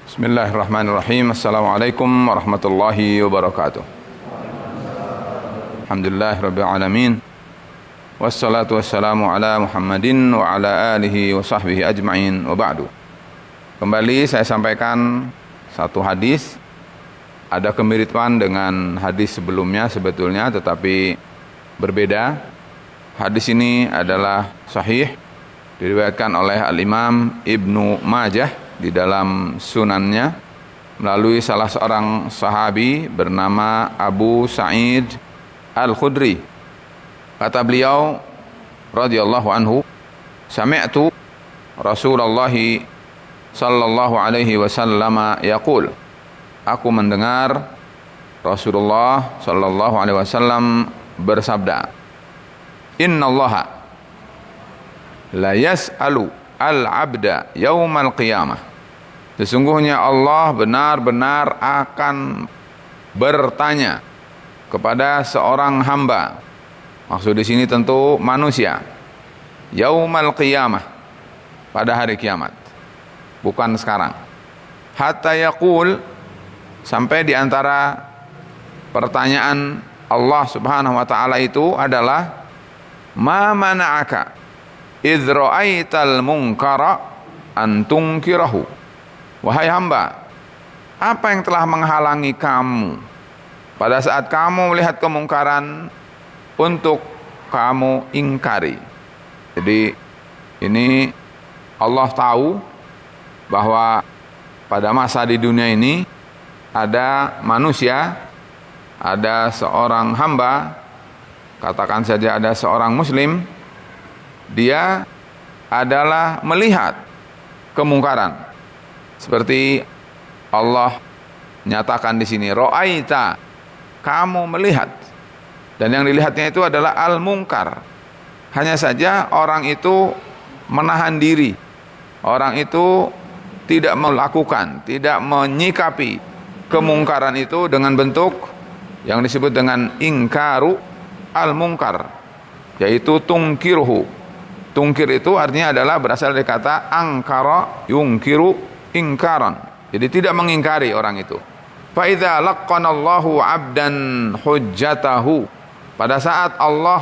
Bismillahirrahmanirrahim. Assalamualaikum warahmatullahi wabarakatuh. Alhamdulillahirabbil alamin. Wassalatu wassalamu ala Muhammadin wa ala alihi wa sahbihi ajma'in wa ba'du. Kembali saya sampaikan satu hadis. Ada kemiripan dengan hadis sebelumnya sebetulnya, tetapi berbeda. Hadis ini adalah sahih, diriwayatkan oleh Al-Imam Ibnu Majah di dalam sunannya melalui salah seorang sahabi bernama Abu Sa'id Al-Khudri. Kata beliau radhiyallahu anhu, sami'tu Rasulullah sallallahu alaihi wasallam yaqul, aku mendengar Rasulullah sallallahu alaihi wasallam bersabda, innallaha la yas'alu al-'abda yaumal qiyamah. Sesungguhnya Allah benar-benar akan bertanya kepada seorang hamba. Maksud di sini tentu manusia. Yaumal qiyamah, pada hari kiamat, bukan sekarang. Hatta yaqul, sampai di antara pertanyaan Allah Subhanahu wa taala itu adalah, ma mana'aka idz ra'aital munkara an tunkirahu. Wahai hamba, apa yang telah menghalangi kamu pada saat kamu melihat kemungkaran untuk kamu ingkari? Jadi ini Allah tahu bahwa pada masa di dunia ini ada manusia, ada seorang hamba, katakan saja ada seorang muslim, dia adalah melihat kemungkaran. Seperti Allah nyatakan di sini, ra'aita, kamu melihat. Dan yang dilihatnya itu adalah al-munkar. Hanya saja orang itu menahan diri. Orang itu tidak melakukan, tidak menyikapi kemungkaran itu dengan bentuk yang disebut dengan ingkaru al-munkar, yaitu tungkiruhu. Tungkir itu artinya adalah berasal dari kata angkara yungkiru ingkaran, jadi tidak mengingkari orang itu. Fa idza laqqanallahu 'abdan hujjatahu, pada saat Allah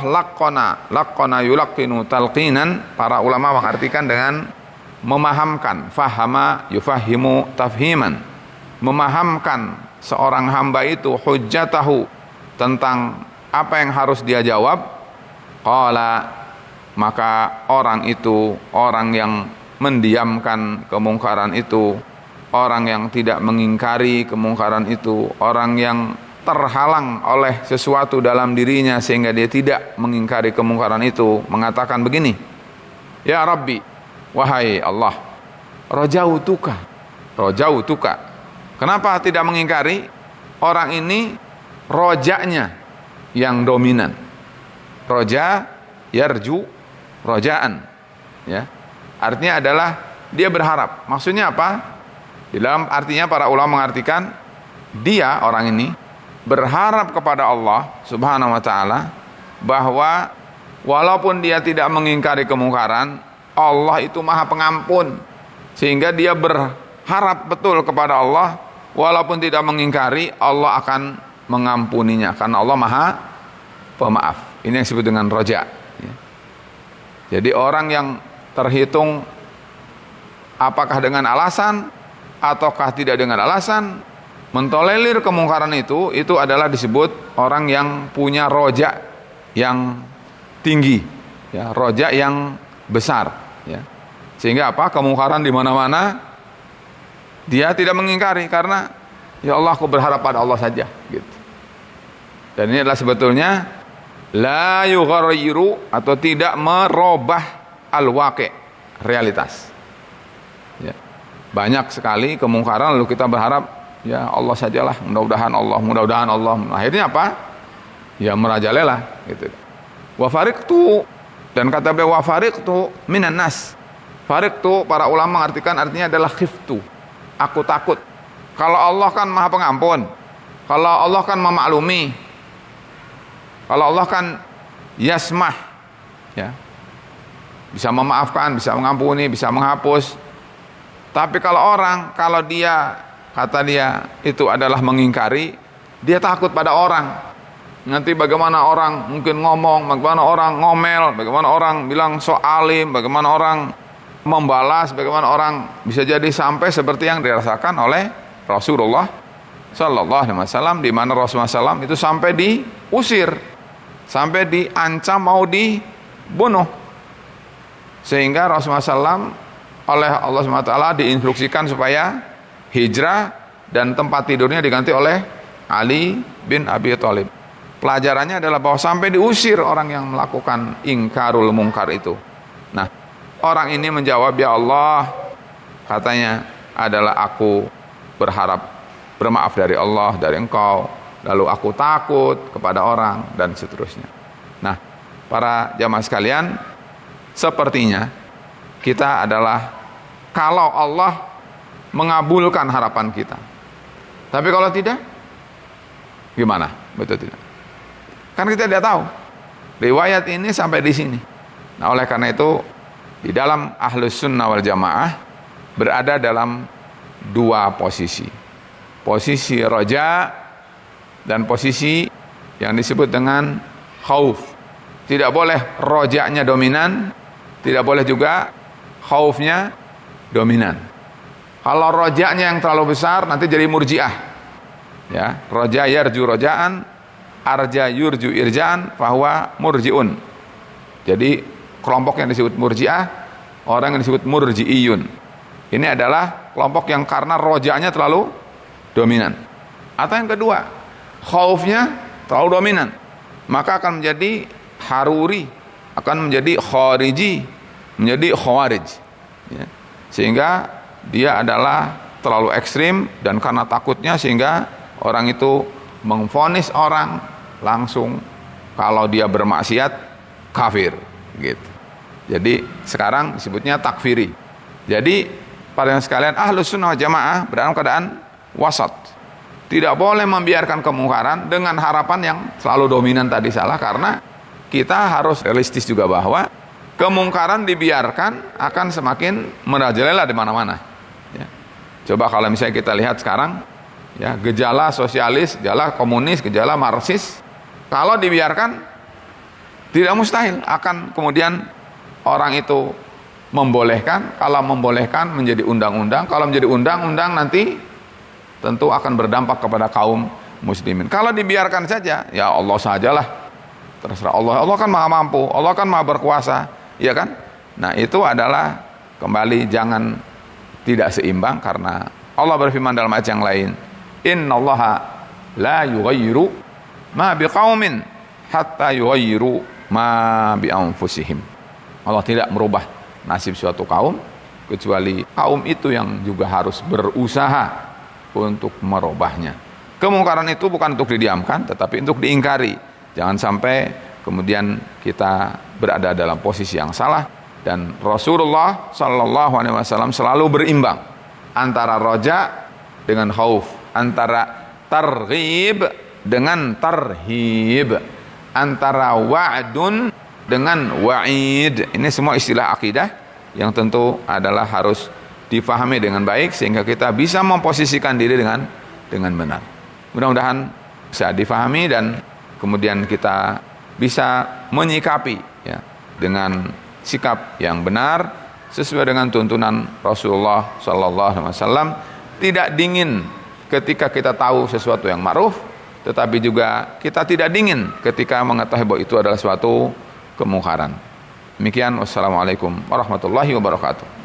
laqqana yulaqqinu talqinan, para ulama mengartikan dengan memahamkan, fahama yufahimu tafhiman, memahamkan seorang hamba itu hujjatahu, tentang apa yang harus dia jawab. Qala, maka orang itu, orang yang mendiamkan kemungkaran itu, orang yang tidak mengingkari kemungkaran itu, orang yang terhalang oleh sesuatu dalam dirinya sehingga dia tidak mengingkari kemungkaran itu, mengatakan begini, ya Rabbi, wahai Allah, rajautuka. Kenapa tidak mengingkari? Orang ini rojaknya yang dominan. Roja, yarju, rojaan, ya. Artinya adalah dia berharap. Maksudnya apa? Di dalam artinya para ulama mengartikan, dia, orang ini, berharap kepada Allah Subhanahu wa ta'ala bahwa walaupun dia tidak mengingkari kemungkaran, Allah itu maha pengampun, sehingga dia berharap betul kepada Allah, walaupun tidak mengingkari, Allah akan mengampuninya, karena Allah maha pemaaf. Ini yang disebut dengan roja. Jadi orang yang terhitung apakah dengan alasan ataukah tidak dengan alasan mentolerir kemungkaran itu adalah disebut orang yang punya roja yang tinggi, ya, roja yang besar, ya. Sehingga apa? Kemungkaran di mana-mana dia tidak mengingkari, karena ya Allah, aku berharap pada Allah saja, gitu. Dan ini adalah sebetulnya la yughayyiru, atau tidak merubah al-waqi', realitas, ya. Banyak sekali kemungkaran lalu kita berharap ya Allah sajalah, mudah-mudahan Allah. Akhirnya apa? Ya merajalela, gitu. Wa fariqtu, dan kata beliau wa fariqtu minan nas. Fariqtu, para ulama mengartikan artinya adalah khiftu, aku takut. Kalau Allah kan maha pengampun, kalau Allah kan memaklumi, kalau Allah kan yasmah, ya, bisa memaafkan, bisa mengampuni, bisa menghapus. Tapi kalau dia kata dia itu adalah mengingkari, dia takut pada orang. Nanti bagaimana orang mungkin ngomong, bagaimana orang ngomel, bagaimana orang bilang so alim, bagaimana orang membalas, bagaimana orang bisa jadi sampai seperti yang dirasakan oleh Rasulullah Sallallahu Alaihi Wasallam, di mana Rasulullah SAW itu sampai diusir, sampai diancam mau dibunuh, sehingga Rasulullah SAW oleh Allah SWT diinstruksikan supaya hijrah dan tempat tidurnya diganti oleh Ali bin Abi Thalib. Pelajarannya adalah bahwa sampai diusir orang yang melakukan ingkarul mungkar itu. Nah, orang ini menjawab, ya Allah, katanya adalah aku berharap bermaaf dari Allah, dari engkau, lalu aku takut kepada orang, dan seterusnya. Nah, para jamaah sekalian, sepertinya kita adalah, kalau Allah mengabulkan harapan kita, tapi kalau tidak, gimana? Betul tidak? Kan kita tidak tahu. Riwayat ini sampai di sini. Nah, oleh karena itu, di dalam Ahlus Sunnah wal Jamaah berada dalam dua posisi. Posisi roja dan posisi yang disebut dengan khauf. Tidak boleh rojanya dominan, tidak boleh juga khaufnya dominan. Kalau rojanya yang terlalu besar nanti jadi murjiah. Ya, roja yarju rojaan, arja yurju irjaan, bahwa murjiun. Jadi kelompok yang disebut murjiah, orang yang disebut murjiiyun. Ini adalah kelompok yang karena rojanya terlalu dominan. Atau yang kedua, khaufnya terlalu dominan, maka akan menjadi haruri, akan menjadi khariji, menjadi khawarij, ya. Sehingga dia adalah terlalu ekstrim, dan karena takutnya sehingga orang itu mengvonis orang langsung kalau dia bermaksiat kafir, gitu. Jadi sekarang disebutnya takfiri. Jadi para yang sekalian, Ahlus Sunnah wal Jamaah dalam keadaan wasat. Tidak boleh membiarkan kemungkaran dengan harapan yang selalu dominan tadi salah, karena kita harus realistis juga bahwa kemungkaran dibiarkan akan semakin merajalela di mana-mana. Ya. Coba kalau misalnya kita lihat sekarang, ya, gejala sosialis, gejala komunis, gejala marxis, kalau dibiarkan tidak mustahil akan kemudian orang itu membolehkan. Kalau membolehkan menjadi undang-undang, kalau menjadi undang-undang nanti tentu akan berdampak kepada kaum muslimin. Kalau dibiarkan saja, ya Allah sajalah, terserah Allah. Allah kan maha mampu, Allah kan maha berkuasa, ya kan? Nah, itu adalah kembali jangan tidak seimbang, karena Allah berfirman dalam ayat yang lain, innallaha la yughayyiru ma biqaumin hatta yughayyiru ma bi anfusihim. Allah tidak merubah nasib suatu kaum kecuali kaum itu yang juga harus berusaha untuk merubahnya. Kemungkaran itu bukan untuk didiamkan, tetapi untuk diingkari. Jangan sampai kemudian kita berada dalam posisi yang salah. Dan Rasulullah Sallallahu Alaihi Wasallam selalu berimbang antara roja dengan khauf, antara targhib dengan tarhib, antara wa'dun dengan wa'id. Ini semua istilah akidah yang tentu adalah harus difahami dengan baik, sehingga kita bisa memposisikan diri dengan benar. Mudah-mudahan bisa difahami dan kemudian kita bisa menyikapi, ya, dengan sikap yang benar sesuai dengan tuntunan Rasulullah Sallallahu Alaihi Wasallam. Tidak dingin ketika kita tahu sesuatu yang ma'ruf, tetapi juga kita tidak dingin ketika mengetahui bahwa itu adalah suatu kemungkaran. Demikian, wassalamualaikum warahmatullahi wabarakatuh.